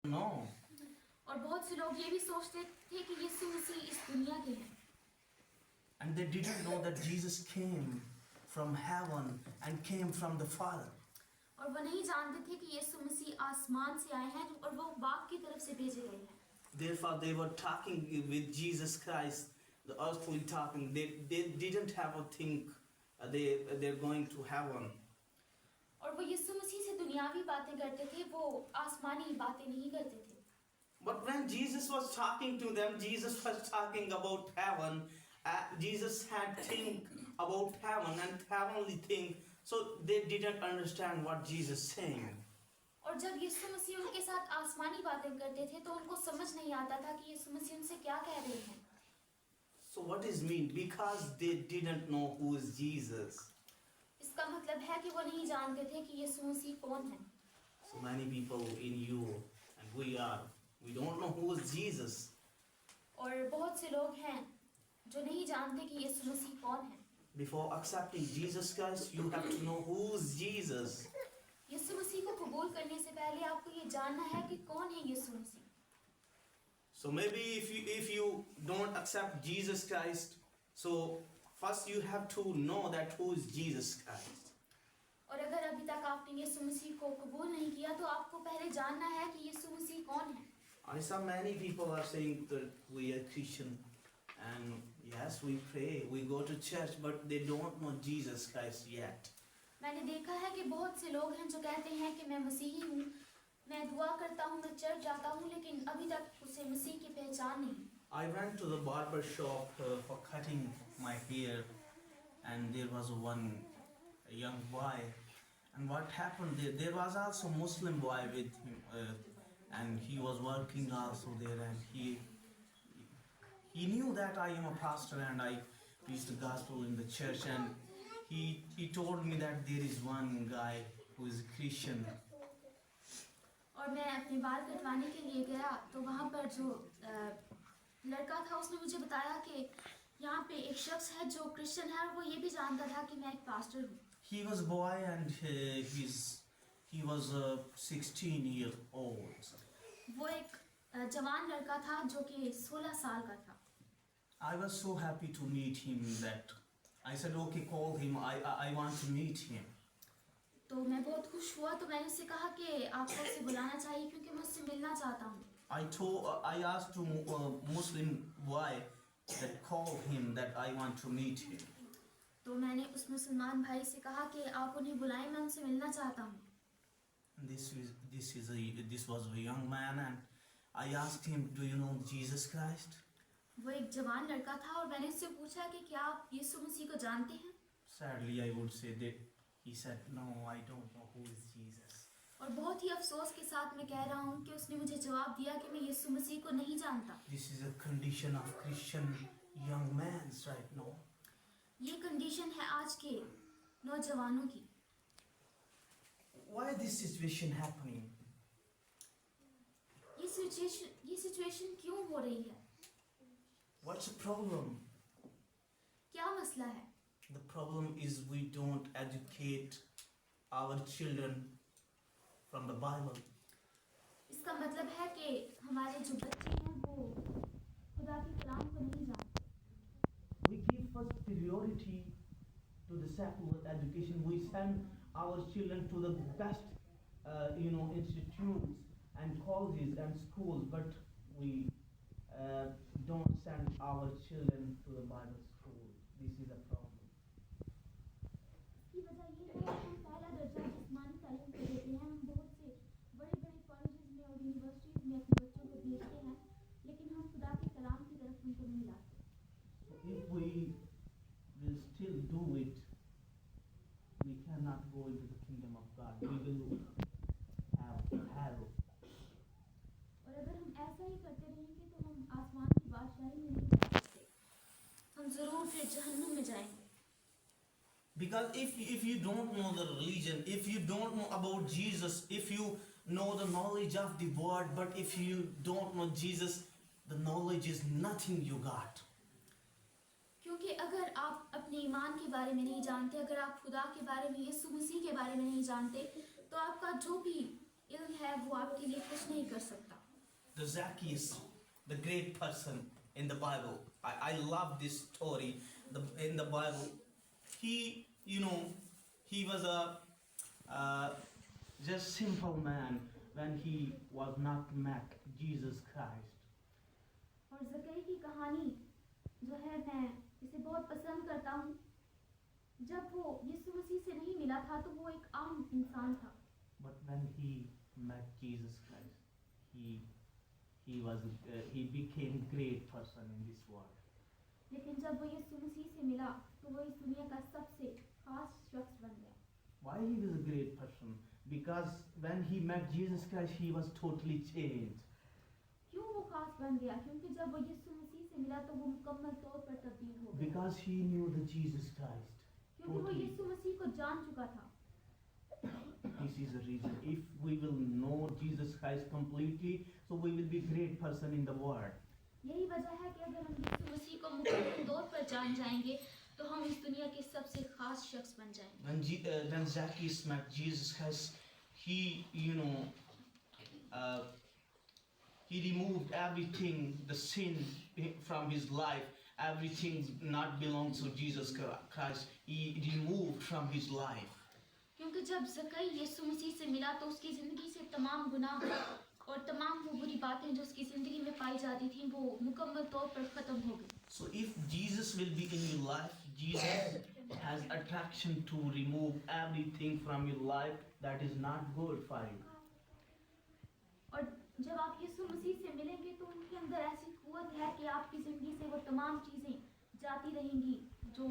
No. और बहुत से लोग ये भी सोचते थे कि यीशु मसीह इस दुनिया के हैं And they didn't know that Jesus came from heaven and came from the Father. और वो नहीं जानते थे कि यीशु मसीह आसमान से आए हैं और वो बाप की तरफ से भेजे गए हैं. Therefore, they were talking with Jesus Christ, the earthly talking. They didn't have a think they're going to heaven. और वो यीशु मसीह से दुनियावी बातें करते थे, वो आसमानी बातें नहीं करते थे. But when Jesus was talking to them, Jesus was talking about heaven. Jesus had think about heaven and heavenly thing, so they didn't understand what Jesus saying. और जब यीशु मसीह उनके साथ आसमानी बातें करते थे तो उनको समझ नहीं आता था कि यीशु मसीह उनसे क्या कह रहे हैं. So what is mean? Because they didn't know who is Jesus. इसका मतलब है कि वो नहीं जानते थे कि यीशु मसीह कौन है. So many people in you and we don't know who is Jesus. और बहुत से लोग हैं जो नहीं जानते कि यीशु मसीह कौन है. Before accepting Jesus Christ, you have to know who is Jesus. यीशु मसीह को कबूल करने से पहले आपको ये जानना है कि कौन है यीशु मसीह. So maybe if you don't accept Jesus Christ, so first you have to know that who is Jesus Christ. और अगर अभी तक आपने यीशु मसीह को कबूल नहीं किया तो आपको पहले जानना है कि यीशु मसीह कौन है. I saw many people are saying that we are Christian and yes we pray, we go to church, but they don't know Jesus Christ yet. मैंने देखा है कि बहुत से लोग हैं जो कहते हैं कि मैं मसीही हूँ, मैं दुआ करता हूँ, मैं चर्च जाता हूँ, लेकिन अभी तक उसे मसीह की पहचान नहीं. I went to the barber shop for cutting my hair, and there was one young boy, and what happened there was also Muslim boy with him, and he was working also there, and he knew that I am a pastor and I preach the gospel in the church, and he told me that there is one guy who is a Christian. और मैं अपने बाल कटवाने के लिए गया तो वहाँ पर जो लड़का था उसने मुझे बताया कि यहाँ पे एक शख्स है जो क्रिश्चियन है और वो ये भी जानता था कि मैं एक पास्टर हूँ. He was a boy and he was 16 years old. वो एक जवान लड़का था जो कि 16 साल का था. I was so happy to meet him that I said, okay, call him. I want to meet him. तो मैं बहुत खुश हुआ तो मैंने उससे कहा कि आपको उसे बुलाना चाहिए क्योंकि मैं उससे मिलना चाहता हूँ. I asked to Muslim boy that call him that I want to meet him. तो मैंने उस मुसलमान भाई से कहा कि आप उन्हें बुलाएं, मैं उनसे मिलना चाहता हूँ. This was a young man and I asked him, do you know Jesus Christ? वो एक जवान लड़का था और मैंने उससे पूछा कि क्या आप यीशु मसीह को जानते हैं. Sadly, I would say that he said, no, I don't know who is Jesus. और बहुत ही अफसोस के साथ मैं कह रहा हूँ कि उसने मुझे जवाब दिया कि मैं यीशु मसीह को नहीं जानता. This is a condition of Christian young men right now. ये कंडीशन है आज के नौजवानों की. Why this situation happening? ये सिचुएशन क्यों हो रही है? What's the problem? क्या मसला है? The problem is we don't educate our children from the Bible. इसका मतलब है कि हमारे जो बच्चे हैं वो खुदा के कलाम को नहीं जानते. We give first priority to the secular education. We send our children to the best, institutes and colleges and schools, but we don't send our children to the Bible school. This is a problem. इसकी वजह ये है कि हम पहला दर्जा जिस्मानी तालीम को देते हैं. हम बहुत से बड़े-बड़े कॉलेजेस में और यूनिवर्सिटीज में अपने बच्चों को भेजते हैं, लेकिन हम खुदा के कलाम की तरफ उनको नहीं लाते. If we will still do it, we cannot go into the kingdom of God. We will have hell. और अगर हम ऐसा ही करते रहेंगे तो हम आसमान की बादशाही में नहीं जा सकते. हम जरूर फिर जहन्नुम में जाएंगे. Because if you don't know the religion, if you don't know about Jesus, if you know the knowledge of the word, but if you don't know Jesus, the knowledge is nothing you got. क्योंकि अगर आप अपने ईमान के बारे में नहीं जानते, अगर आप खुदा के बारे में, यीशु मसीह के बारे में नहीं जानते, तो आपका जो भी इल्म है वो आपके लिए कुछ नहीं कर सकता. the Zacchaeus, the great person in the Bible. I love this story. In the Bible, he, he was a just simple man when he was not met Jesus Christ. और ज़कई की कहानी जो है मैं इसे बहुत पसंद करता हूँ। जब वो यीशु मसीह से नहीं मिला था तो वो एक आम इंसान था। But when he met Jesus Christ, he became great person in this world. लेकिन जब वो यीशु मसीह से मिला तो वो इस दुनिया का सबसे खास शख्स बन गया। Why he was a great person? Because when he met Jesus Christ, he was totally changed. क्यों वो खास बन गया? क्योंकि जब वो यीशु मसीह से मिला तो वो मुकम्मल तौर पर तब्दील हो गया। Because he knew the Jesus Christ. क्योंकि वो यीशु मसीह को जान चुका था। This is the reason. If we will know Jesus Christ completely, so we will be great person in the world. यही वजह है कि अगर हम यीशु मसीह को मुकम्मल तौर पर जान जाएंगे तो हम इस दुनिया के सबसे खास शख्स बन जाएंगे। When Zacchaeus met Jesus Christ, he removed everything, the sin from his life, everything not belongs to Jesus Christ. He removed from his life. क्योंकि जब ज़कई यीशु मसीह से मिला तो उसकी ज़िंदगी से तमाम गुनाह और तमाम वो बुरी बातें जो उसकी ज़िंदगी में पाई जाती थीं वो मुकम्मल तौर पर ख़त्म हो गई। So if Jesus will be in your life, Jesus has attraction to remove everything from your life that is not good for you. और जब आप यीशु मसीह से मिलेंगे तो उनके अंदर ऐसी क़ुव्वत है कि आपकी ज़िंदगी से वो तमाम चीज़ें जाती रहेंगी जो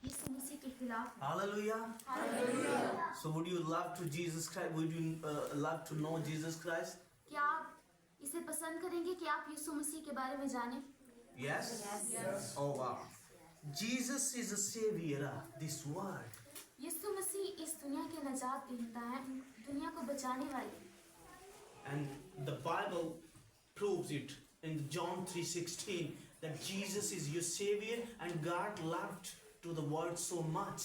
यीशु मसीह के खिलाफ। Hallelujah. Hallelujah. So would you love to Jesus Christ? Would you love to know Jesus Christ? क्या आप इसे पसंद करेंगे कि आप यीशु मसीह के बारे में जानें? Yes? Yes. Oh wow. Jesus is the savior of this world. यीशु मसीह इस दुनिया के नजात देता है, दुनिया को बचाने वाले। And the Bible proves it in John 3:16 that Jesus is your savior and God loved to the world so much.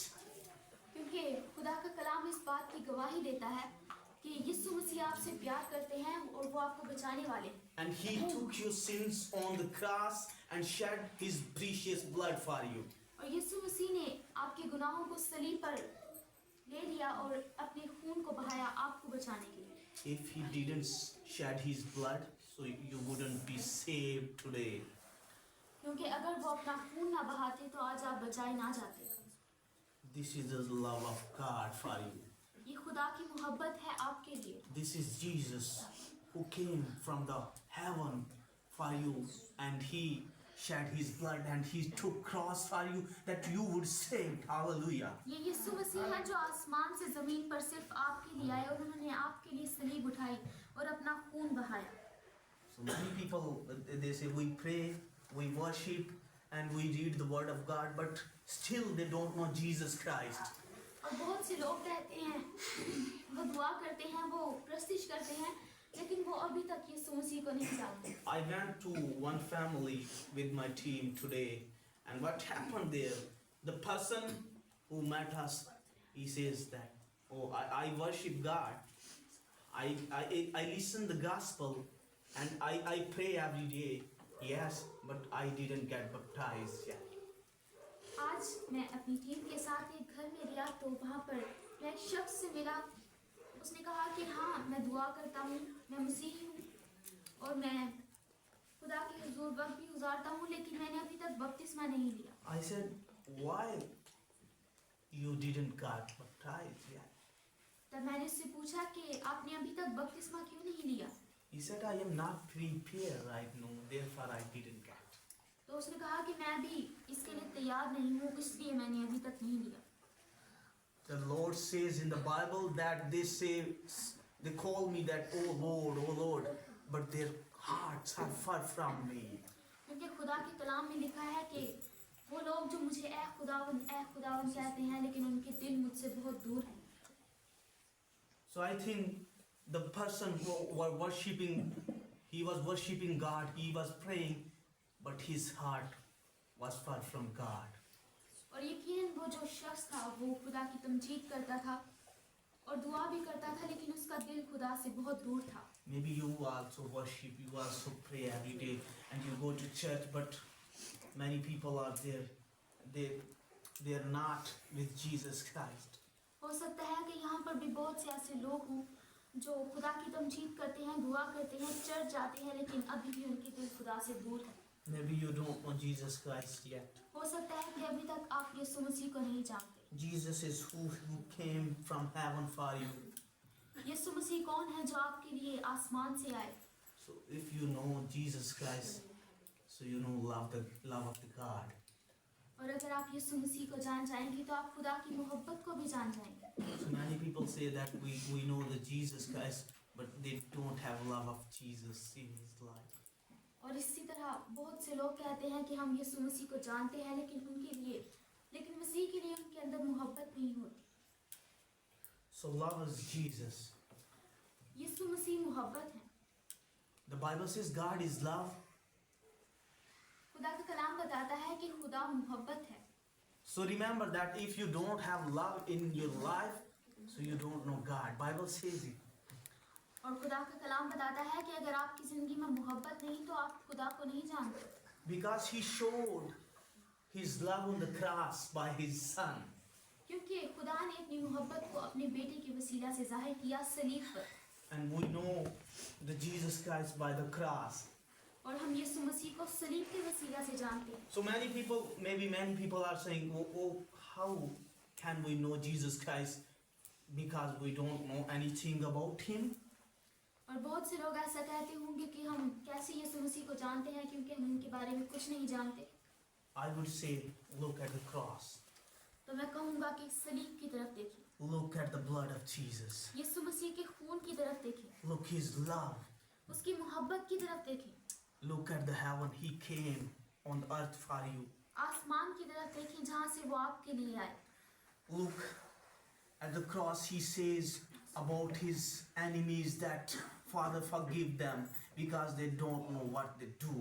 क्योंकि खुदा का कलाम इस बात की गवाही देता है कि यीशु मसीह आपसे प्यार करते हैं और वो आपको बचाने वाले हैं। And he took your sins on the cross and shed his precious blood for you. और यीशु मसीह ने आपके गुनाहों को सलीब पर ले लिया और अपने खून को बहाया आपको बचाने के लिए। If he didn't shed his blood, so you wouldn't be saved today. क्योंकि अगर वो अपना खून ना बहाते तो आज आप बचाए ना जाते। This is the love of God for you. ये खुदा की मोहब्बत है आपके लिए। This is Jesus who came from the heaven for you and he shed his blood and he took cross for you that you would save. Hallelujah. ये यीशु मसीह है जो आसमान से जमीन पर सिर्फ आपके लिए आए और उन्होंने आपके लिए सलीब उठाई और अपना खून बहाया। So many people they say we pray, we worship and we read the word of God, but still they don't know Jesus Christ. और बहुत से लोग कहते हैं वो दुआ करते हैं वो प्रस्तिश करते हैं लेकिन वो अभी तक यीशु मसीह को नहीं जानते। I went to one family with my team today and what happened there, the person who met us, he says that, oh, I worship God, I listen the gospel and I pray every day, yes, but I didn't get baptized yet. आज मैं अपनी team के साथ एक घर में गया तो वहाँ पर मैं एक शख्स से मिला। उसने कहा कि हाँ मैं दुआ करता हूँ, मैं मसीही हूँ और मैं खुदा के हुजूर वक्त भी गुजारता हूँ लेकिन मैंने अभी तक बपतिस्मा नहीं लिया। I said, why you didn't get baptized yet? तब मैंने उससे पूछा कि आपने अभी तक बपतिस्मा क्यों नहीं लिया? He said, I am not prepared right now, therefore I didn't get. तो उसने कहा कि मैं अभी इसके लिए तैयार नहीं हूँ इसलिए मैंने अभी तक नहीं लिया। The Lord says in the Bible that they call me that, oh Lord, but their hearts are far from me. क्योंकि खुदा के कलाम में लिखा है कि वो लोग जो मुझे ऐ खुदावन कहते हैं लेकिन उनके दिल मुझसे बहुत दूर हैं। So I think the person who was worshiping, he was worshiping God, he was praying, but his heart was far from God. और यकीनन वो जो शख्स था वो खुदा की तमजीद करता था और दुआ भी करता था, लेकिन उसका दिल खुदा से बहुत दूर था। Maybe you also worship, you also pray every day, and you go to church, but many people are there, they are not with Jesus Christ. हो सकता है कि यहाँ पर भी बहुत से ऐसे लोग हों जो खुदा की तमजीद करते हैं, दुआ करते हैं, चर्च जाते हैं, लेकिन अभी भी उनके दिल खुदा से दूर है। Maybe you don't know Jesus Christ yet. हो सकता है कि अभी तक आप यीशु मसीह को नहीं जानते। Jesus is who came from heaven for you. यीशु मसीह कौन है जो आपके लिए आसमान से आए? So if you know Jesus Christ, so you know love of the God. और अगर आप यीशु मसीह को जान जाएंगे तो आप खुदा की मोहब्बत को भी जान जाएंगे। So many people say that we know the Jesus Christ, but they don't have love of Jesus in his life. और इसी तरह बहुत से लोग कहते हैं कि हम यीशु मसीह को जानते हैं, लेकिन मसीह के लिए उनके अंदर मोहब्बत नहीं होती। So love is Jesus. यीशु मसीह मोहब्बत है। The Bible says God is love. खुदा का कलाम बताता है कि खुदा मोहब्बत है। So remember that if you don't have love in your life, so you don't know God. Bible says it. और खुदा का कलाम बताता है कि अगर आपकी जिंदगी में मोहब्बत नहीं तो आप खुदा को नहीं जानते। Because he showed his love on the cross by his son. क्योंकि खुदा ने अपनी मोहब्बत को अपने बेटे के वसीला से जाहिर किया सलीब पर। And we know the Jesus Christ by the cross. और हम यीशु मसीह को सलीब के वसीला से जानते हैं। So many people are saying, oh, how can we know Jesus Christ because we don't know anything about him? और बहुत से लोग ऐसा कहते होंगे कि हम कैसे यीशु मसीह को जानते हैं क्योंकि हम उनके बारे में कुछ नहीं जानते। I would say, look at the cross. तो मैं कहूँगा कि सलीब की तरफ देखिए। Look at the blood of Jesus. यीशु मसीह के खून की तरफ देखिए। Look his love. उसकी मोहब्बत की तरफ देखिए। Look at the heaven. He came on the earth for you. आसमान की तरफ देखिए जहाँ से वो आपके लिए आए। Look at the cross. He says about his enemies that Father forgive them because they don't know what they do.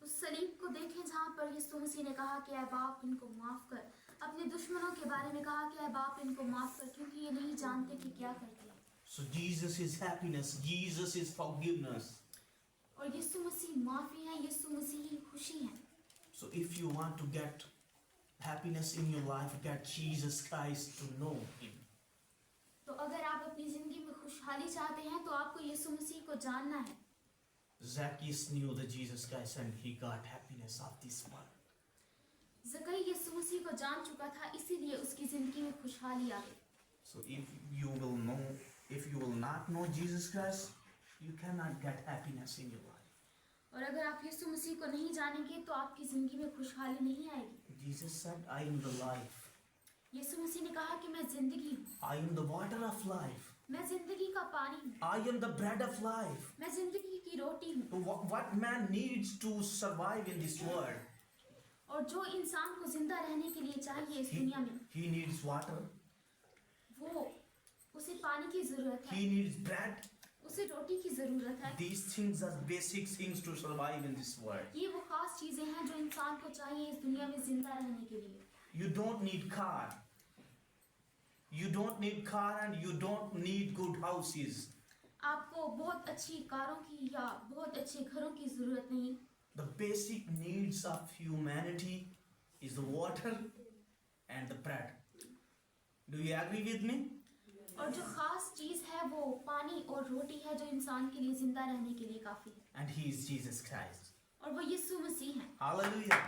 उस सलीब को देखें जहाँ पर यीशु मसीह ने कहा कि ऐ बाप इनको माफ कर। अपने दुश्मनों के बारे में कहा कि ऐ बाप इनको माफ कर क्योंकि ये नहीं जानते कि क्या करते हैं। So Jesus is happiness. Jesus is forgiveness. और यीशु मसीह माफी है, यीशु मसीह ही खुशी है। So if you want to get happiness in your life, get Jesus Christ to know him. तो अगर आप अपनी जिंदगी में खुशहाली चाहते हैं तो आपको यीशु मसीह को जानना है। Zacchaeus knew the Jesus Christ and he got happiness of this world. ज़क्कई यीशु मसीह को जान चुका था, इसीलिए उसकी जिंदगी में खुशहाली आ गई। So if you will not know Jesus Christ, you cannot get happiness in your life. और अगर आप यीशु मसीह को नहीं जानेंगे तो आपकी जिंदगी में खुशहाली नहीं आएगी। Jesus said, I am the life. यीशु मसीह ने कहा कि मैं जिंदगी हूँ। I am the water of life. मैं जिंदगी का पानी हूँ। I am the bread of life. मैं जिंदगी की रोटी हूँ। What man needs to survive in this world? और जो इंसान को जिंदा रहने के लिए चाहिए इस दुनिया में, He needs water. वो उसे पानी की जरूरत है। He needs bread. उसे रोटी की जरूरत है। These things are basic things to survive in this world. ये वो खास चीजें हैं जो इंसान को चाहिए इस दुनिया में जिंदा रहने के लिए। You don't need car. You don't need car and you don't need good houses. आपको बहुत अच्छी कारों की या बहुत अच्छे घरों की जरूरत नहीं। The basic needs of humanity is the water and the bread. Do you agree with me? और जो खास चीज है वो पानी और रोटी है जो इंसान के लिए जिंदा रहने के लिए काफी है। And he is Jesus Christ. और वो यीशु मसीह है। Hallelujah.